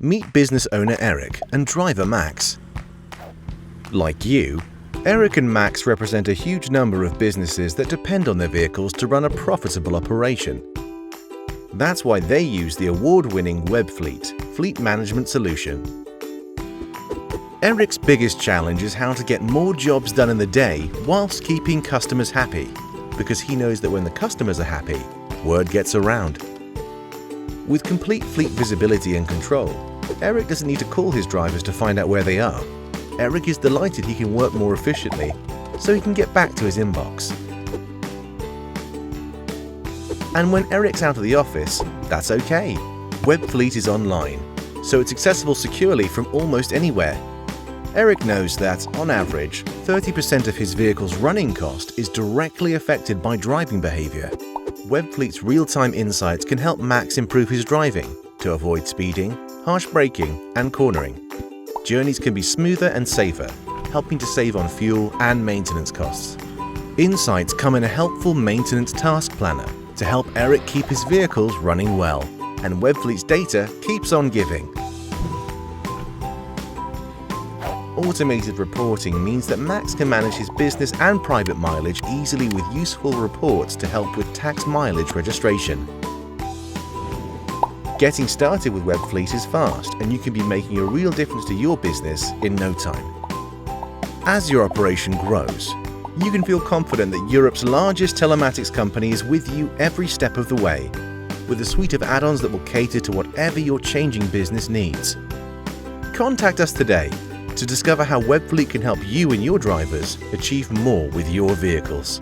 Meet business owner Eric and driver Max. Like you, Eric and Max represent a huge number of businesses that depend on their vehicles to run a profitable operation. That's why they use the award-winning Webfleet fleet management solution. Eric's biggest challenge is how to get more jobs done in the day whilst keeping customers happy, because he knows that when the customers are happy, word gets around. With complete fleet visibility and control, Eric doesn't need to call his drivers to find out where they are. Eric is delighted he can work more efficiently, so he can get back to his inbox. And when Eric's out of the office, that's okay. Webfleet is online, so it's accessible securely from almost anywhere. Eric knows that, on average, 30% of his vehicle's running cost is directly affected by driving behavior. Webfleet's real-time insights can help Max improve his driving to avoid speeding, harsh braking, and cornering. Journeys can be smoother and safer, helping to save on fuel and maintenance costs. Insights come in a helpful maintenance task planner to help Eric keep his vehicles running well, and Webfleet's data keeps on giving. Automated reporting means that Max can manage his business and private mileage easily with useful reports to help with tax mileage registration. Getting started with Webfleet is fast, and you can be making a real difference to your business in no time. As your operation grows, you can feel confident that Europe's largest telematics company is with you every step of the way, with a suite of add-ons that will cater to whatever your changing business needs. Contact us today to discover how Webfleet can help you and your drivers achieve more with your vehicles.